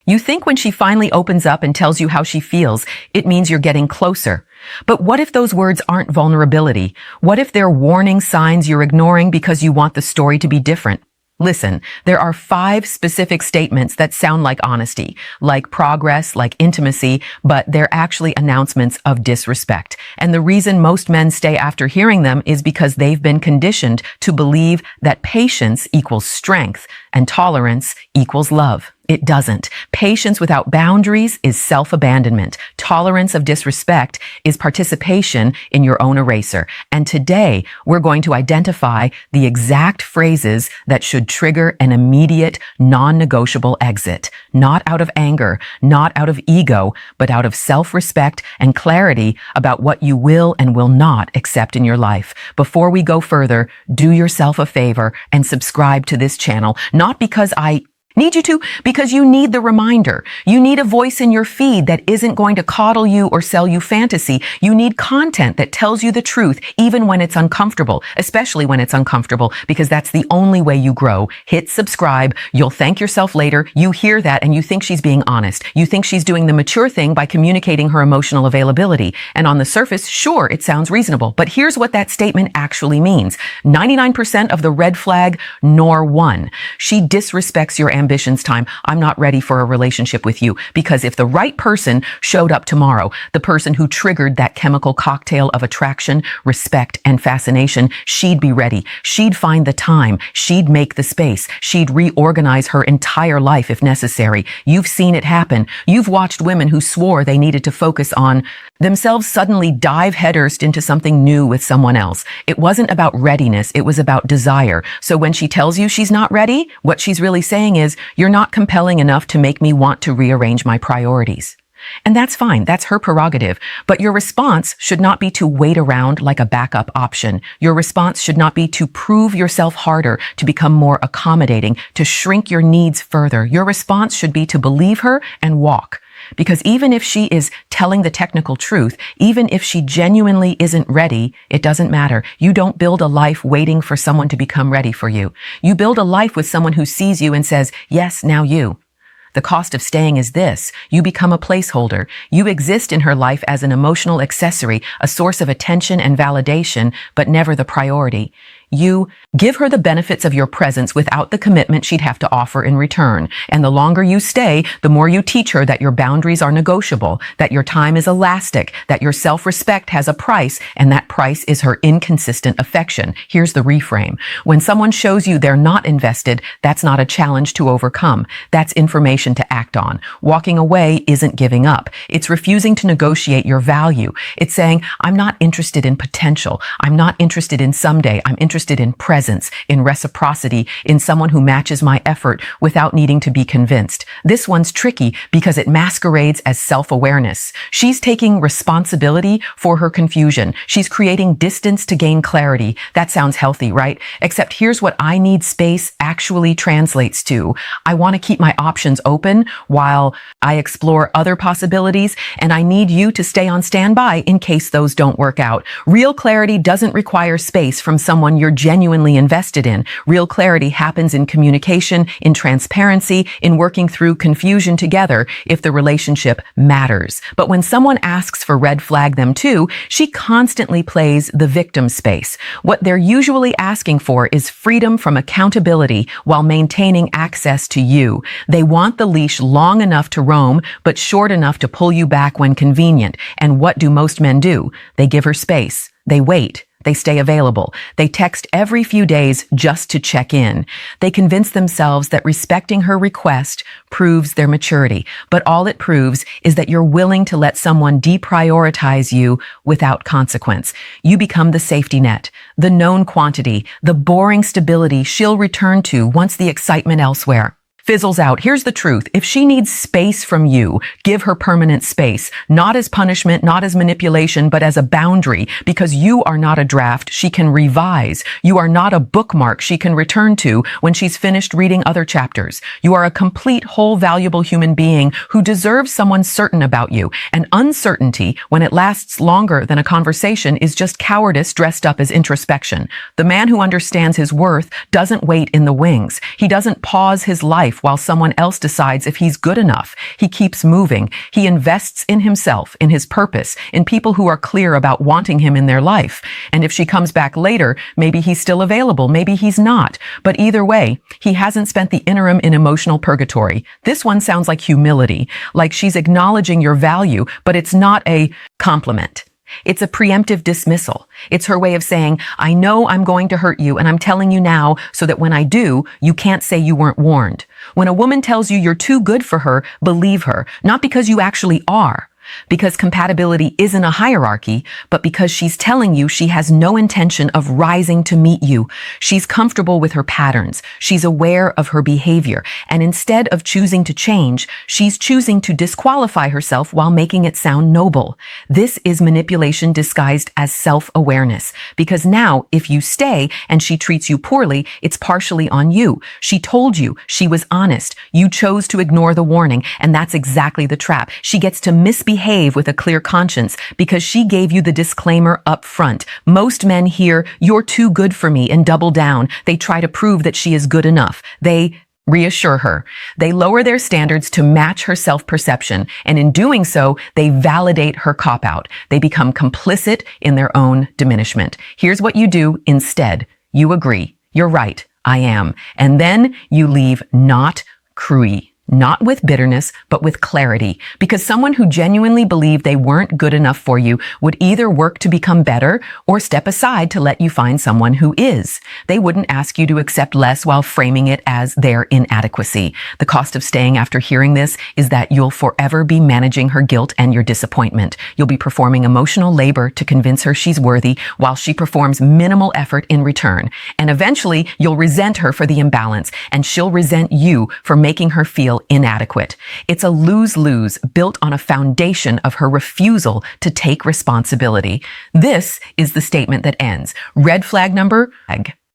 You think when she finally opens up and tells you how she feels, it means you're getting closer. But what if those words aren't vulnerability? What if they're warning signs you're ignoring because you want the story to be different? Listen, there are 5 specific statements that sound like honesty, like progress, like intimacy, but they're actually announcements of disrespect. And the reason most men stay after hearing them is because they've been conditioned to believe that patience equals strength and tolerance equals love. It doesn't. Patience without boundaries is self-abandonment. Tolerance of disrespect is participation in your own eraser. And today, we're going to identify the exact phrases that should trigger an immediate, non-negotiable exit. Not out of anger, not out of ego, but out of self-respect and clarity about what you will and will not accept in your life. Before we go further, do yourself a favor and subscribe to this channel. Not because I need you to, because you need the reminder. You need a voice in your feed that isn't going to coddle you or sell you fantasy. You need content that tells you the truth, even when it's uncomfortable, especially when it's uncomfortable, because that's the only way you grow. Hit subscribe. You'll thank yourself later. You hear that and you think she's being honest. You think she's doing the mature thing by communicating her emotional availability. And on the surface, sure, it sounds reasonable. But here's what that statement actually means. 99% of the red flag, nor one. She disrespects your ambitions time. I'm not ready for a relationship with you, because if the right person showed up tomorrow, the person who triggered that chemical cocktail of attraction, respect, and fascination, she'd be ready. She'd find the time. She'd make the space. She'd reorganize her entire life if necessary. You've seen it happen. You've watched women who swore they needed to focus on themselves suddenly dive headfirst into something new with someone else. It wasn't about readiness. It was about desire. So when she tells you she's not ready, what she's really saying is, you're not compelling enough to make me want to rearrange my priorities. And that's fine. That's her prerogative. But your response should not be to wait around like a backup option. Your response should not be to prove yourself harder, to become more accommodating, to shrink your needs further. Your response should be to believe her and walk. Because even if she is telling the technical truth, even if she genuinely isn't ready, it doesn't matter. You don't build a life waiting for someone to become ready for you. You build a life with someone who sees you and says, yes, now you. The cost of staying is this. You become a placeholder. You exist in her life as an emotional accessory, a source of attention and validation, but never the priority. You give her the benefits of your presence without the commitment she'd have to offer in return. And the longer you stay, the more you teach her that your boundaries are negotiable, that your time is elastic, that your self-respect has a price, and that price is her inconsistent affection. Here's the reframe. When someone shows you they're not invested, that's not a challenge to overcome. That's information to act on. Walking away isn't giving up. It's refusing to negotiate your value. It's saying, I'm not interested in potential. I'm not interested in someday. I'm interested in presence, in reciprocity, in someone who matches my effort without needing to be convinced. This one's tricky because it masquerades as self-awareness. She's taking responsibility for her confusion. She's creating distance to gain clarity. That sounds healthy, right? Except here's what I need space actually translates to. I want to keep my options open while I explore other possibilities, and I need you to stay on standby in case those don't work out. Real clarity doesn't require space from someone you're genuinely invested in. Real clarity happens in communication, in transparency, in working through confusion together if the relationship matters. But when someone asks for red flag them too, she constantly plays the victim space. What they're usually asking for is freedom from accountability while maintaining access to you. They want the leash long enough to roam, but short enough to pull you back when convenient. And what do most men do? They give her space. They wait. They stay available. They text every few days just to check in. They convince themselves that respecting her request proves their maturity. But all it proves is that you're willing to let someone deprioritize you without consequence. You become the safety net, the known quantity, the boring stability she'll return to once the excitement elsewhere fizzles out. Here's the truth. If she needs space from you, give her permanent space, not as punishment, not as manipulation, but as a boundary, because you are not a draft she can revise. You are not a bookmark she can return to when she's finished reading other chapters. You are a complete, whole, valuable human being who deserves someone certain about you. And uncertainty, when it lasts longer than a conversation, is just cowardice dressed up as introspection. The man who understands his worth doesn't wait in the wings. He doesn't pause his life life while someone else decides if he's good enough. He keeps moving. He invests in himself, in his purpose, in people who are clear about wanting him in their life. And if she comes back later, maybe he's still available, maybe he's not. But either way, he hasn't spent the interim in emotional purgatory. This one sounds like humility, like she's acknowledging your value, but it's not a compliment. It's a preemptive dismissal. It's her way of saying, I know I'm going to hurt you and I'm telling you now so that when I do, you can't say you weren't warned. When a woman tells you you're too good for her, believe her, not because you actually are. Because compatibility isn't a hierarchy, but because she's telling you she has no intention of rising to meet you. She's comfortable with her patterns. She's aware of her behavior. And instead of choosing to change, she's choosing to disqualify herself while making it sound noble. This is manipulation disguised as self-awareness. Because now, if you stay and she treats you poorly, it's partially on you. She told you. She was honest. You chose to ignore the warning. And that's exactly the trap. She gets to misbehave with a clear conscience because she gave you the disclaimer up front. Most men hear, you're too good for me, and double down. They try to prove that she is good enough. They reassure her. They lower their standards to match her self-perception, and in doing so, they validate her cop-out. They become complicit in their own diminishment. Here's what you do instead. You agree. You're right. I am. And then you leave not cruy. Not with bitterness, but with clarity. Because someone who genuinely believed they weren't good enough for you would either work to become better or step aside to let you find someone who is. They wouldn't ask you to accept less while framing it as their inadequacy. The cost of staying after hearing this is that you'll forever be managing her guilt and your disappointment. You'll be performing emotional labor to convince her she's worthy while she performs minimal effort in return. And eventually, you'll resent her for the imbalance, and she'll resent you for making her feel inadequate. It's a lose-lose built on a foundation of her refusal to take responsibility. This is the statement that ends. Red flag number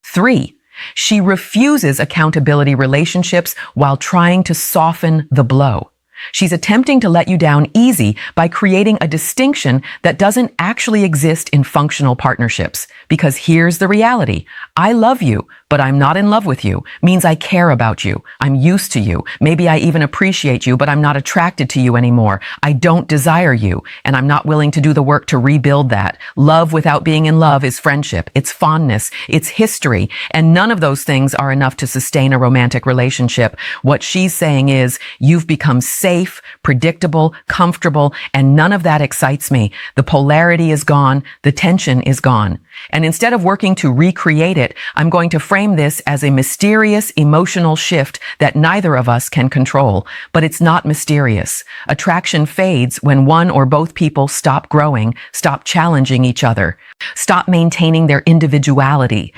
3. She refuses accountability relationships while trying to soften the blow. She's attempting to let you down easy by creating a distinction that doesn't actually exist in functional partnerships. Because here's the reality. I love you, but I'm not in love with you means I care about you. I'm used to you. Maybe I even appreciate you, but I'm not attracted to you anymore. I don't desire you, and I'm not willing to do the work to rebuild that. Love without being in love is friendship. It's fondness. It's history. And none of those things are enough to sustain a romantic relationship. What she's saying is, you've become safe, predictable, comfortable, and none of that excites me. The polarity is gone. The tension is gone. And instead of working to recreate it, I'm going to frame this as a mysterious emotional shift that neither of us can control. But it's not mysterious. Attraction fades when one or both people stop growing, stop challenging each other, stop maintaining their individuality.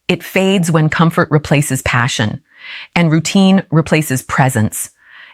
It fades when comfort replaces passion and routine replaces presence.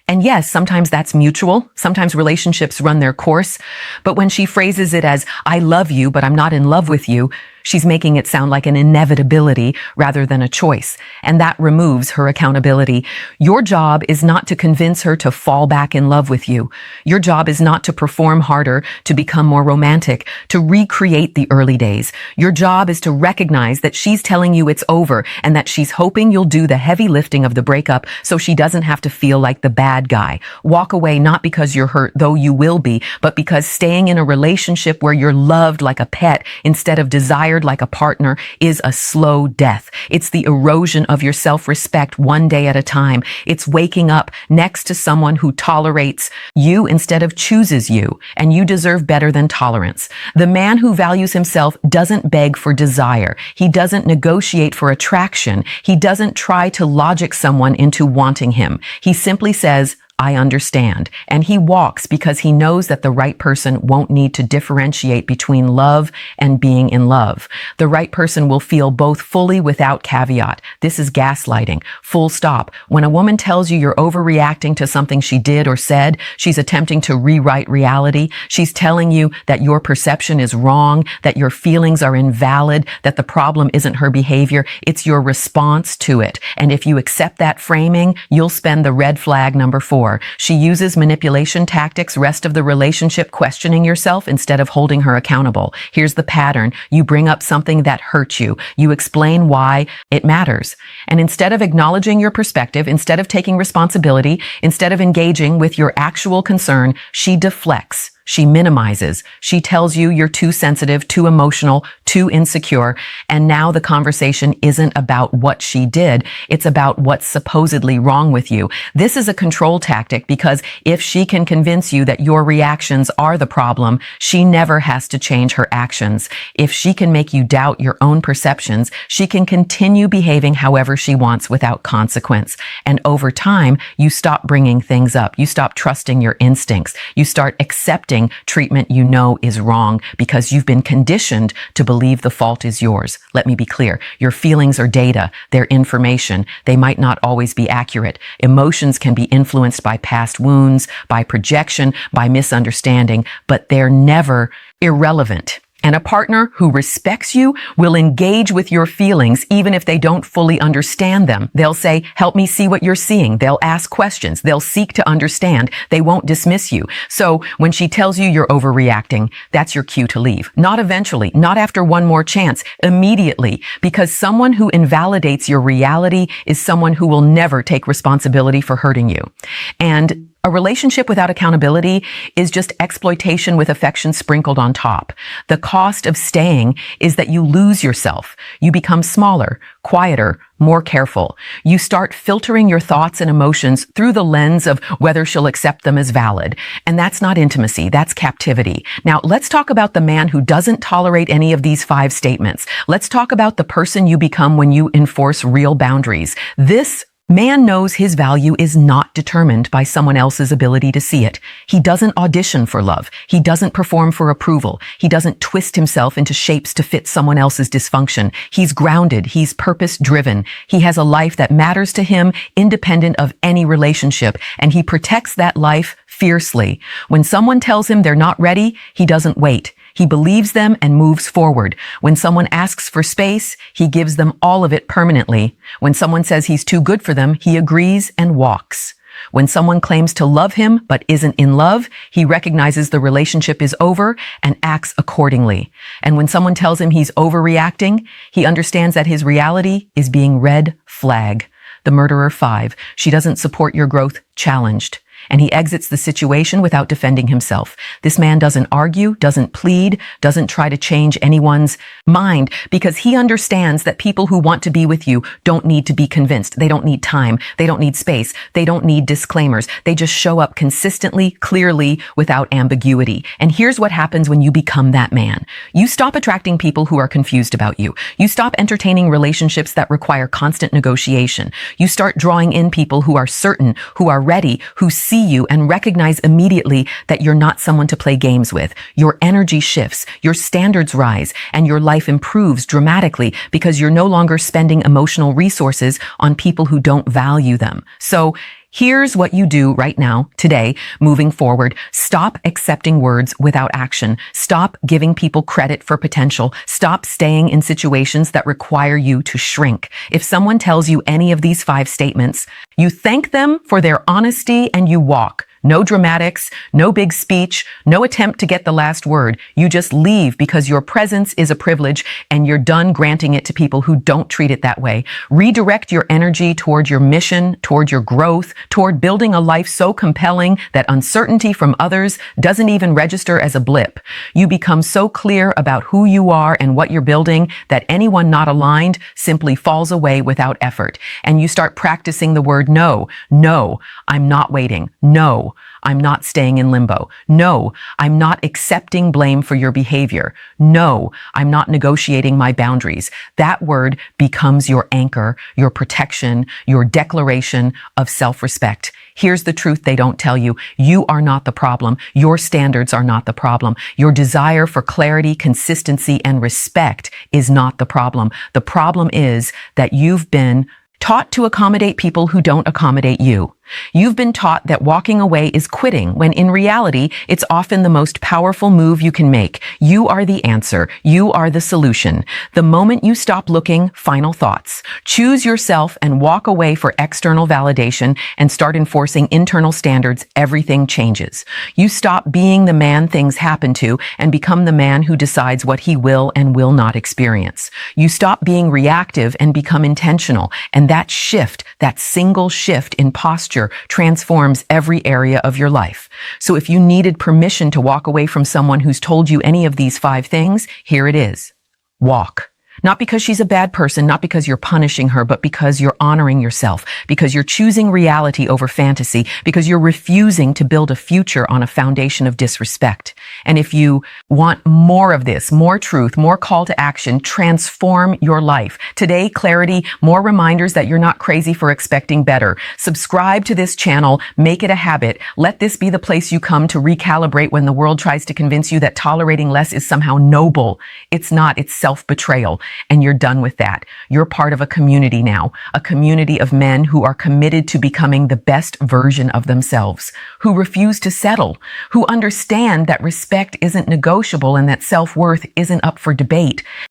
And yes, sometimes that's mutual. Sometimes relationships run their course. But when she phrases it as, I love you, but I'm not in love with you, she's making it sound like an inevitability rather than a choice. And that removes her accountability. Your job is not to convince her to fall back in love with you. Your job is not to perform harder, to become more romantic, to recreate the early days. Your job is to recognize that she's telling you it's over and that she's hoping you'll do the heavy lifting of the breakup so she doesn't have to feel like the bad guy. Walk away not because you're hurt, though you will be, but because staying in a relationship where you're loved like a pet instead of desired like a partner is a slow death. It's the erosion of your self-respect one day at a time. It's waking up next to someone who tolerates you instead of chooses you, and you deserve better than tolerance. The man who values himself doesn't beg for desire. He doesn't negotiate for attraction. He doesn't try to logic someone into wanting him. He simply says, I understand. And he walks because he knows that the right person won't need to differentiate between love and being in love. The right person will feel both fully without caveat. This is gaslighting. Full stop. When a woman tells you you're overreacting to something she did or said, she's attempting to rewrite reality. She's telling you that your perception is wrong, that your feelings are invalid, that the problem isn't her behavior. It's your response to it. And if you accept that framing, you'll spend the red flag number 4. insecure. She uses manipulation tactics, rest of the relationship questioning yourself instead of holding her accountable. Here's the pattern. You bring up something that hurts you. You explain why it matters. And instead of acknowledging your perspective, instead of taking responsibility, instead of engaging with your actual concern, she deflects. She minimizes. She tells you you're too sensitive, too emotional, too insecure. And now the conversation isn't about what she did. It's about what's supposedly wrong with you. This is a control tactic because if she can convince you that your reactions are the problem, she never has to change her actions. If she can make you doubt your own perceptions, she can continue behaving however she wants without consequence. And over time, you stop bringing things up. You stop trusting your instincts. You start accepting treatment you know is wrong because you've been conditioned to believe the fault is yours. Let me be clear. Your feelings are data. They're information. They might not always be accurate. Emotions can be influenced by past wounds, by projection, by misunderstanding, but they're never irrelevant. And a partner who respects you will engage with your feelings even if they don't fully understand them. They'll say, help me see what you're seeing. They'll ask questions. They'll seek to understand. They won't dismiss you. So when she tells you you're overreacting, that's your cue to leave. Not eventually, not after one more chance, immediately. Because someone who invalidates your reality is someone who will never take responsibility for hurting you. And a relationship without accountability is just exploitation with affection sprinkled on top. The cost of staying is that you lose yourself. You become smaller, quieter, more careful. You start filtering your thoughts and emotions through the lens of whether she'll accept them as valid. And that's not intimacy, that's captivity. Now, let's talk about the man who doesn't tolerate any of these 5 statements. Let's talk about the person you become when you enforce real boundaries. This man knows his value is not determined by someone else's ability to see it. He doesn't audition for love. He doesn't perform for approval. He doesn't twist himself into shapes to fit someone else's dysfunction. He's grounded. He's purpose-driven. He has a life that matters to him, independent of any relationship, and he protects that life fiercely. When someone tells him they're not ready, he doesn't wait. He believes them and moves forward. When someone asks for space, he gives them all of it permanently. When someone says he's too good for them, he agrees and walks. When someone claims to love him but isn't in love, he recognizes the relationship is over and acts accordingly. And when someone tells him he's overreacting, he understands that his reality is being red flag. The murderer 5. She doesn't support your growth, challenged. And he exits the situation without defending himself. This man doesn't argue, doesn't plead, doesn't try to change anyone's mind because he understands that people who want to be with you don't need to be convinced. They don't need time. They don't need space. They don't need disclaimers. They just show up consistently, clearly, without ambiguity. And here's what happens when you become that man. You stop attracting people who are confused about you. You stop entertaining relationships that require constant negotiation. You start drawing in people who are certain, who are ready, who see you and recognize immediately that you're not someone to play games with. Your energy shifts, your standards rise, and your life improves dramatically because you're no longer spending emotional resources on people who don't value them. So here's what you do right now, today, moving forward. Stop accepting words without action. Stop giving people credit for potential. Stop staying in situations that require you to shrink. If someone tells you any of these 5 statements, you thank them for their honesty and you walk. No dramatics, no big speech, no attempt to get the last word. You just leave because your presence is a privilege and you're done granting it to people who don't treat it that way. Redirect your energy toward your mission, toward your growth, toward building a life so compelling that uncertainty from others doesn't even register as a blip. You become so clear about who you are and what you're building that anyone not aligned simply falls away without effort. And you start practicing the word no. No, I'm not waiting. No, I'm not staying in limbo. No, I'm not accepting blame for your behavior. No, I'm not negotiating my boundaries. That word becomes your anchor, your protection, your declaration of self-respect. Here's the truth they don't tell you. You are not the problem. Your standards are not the problem. Your desire for clarity, consistency, and respect is not the problem. The problem is that you've been taught to accommodate people who don't accommodate you. You've been taught that walking away is quitting, when in reality, it's often the most powerful move you can make. You are the answer. You are the solution. The moment you stop looking, final thoughts. Choose yourself and walk away for external validation and start enforcing internal standards, everything changes. You stop being the man things happen to and become the man who decides what he will and will not experience. You stop being reactive and become intentional, and that shift, that single shift in posture, transforms every area of your life. So if you needed permission to walk away from someone who's told you any of these 5 things, here it is. Walk. Not because she's a bad person, not because you're punishing her, but because you're honoring yourself, because you're choosing reality over fantasy, because you're refusing to build a future on a foundation of disrespect. And if you want more of this, more truth, more call to action, transform your life. Today, clarity, more reminders that you're not crazy for expecting better. Subscribe to this channel, make it a habit. Let this be the place you come to recalibrate when the world tries to convince you that tolerating less is somehow noble. It's not, it's self-betrayal. And you're done with that. You're part of a community now, a community of men who are committed to becoming the best version of themselves, who refuse to settle, who understand that respect isn't negotiable and that self-worth isn't up for debate.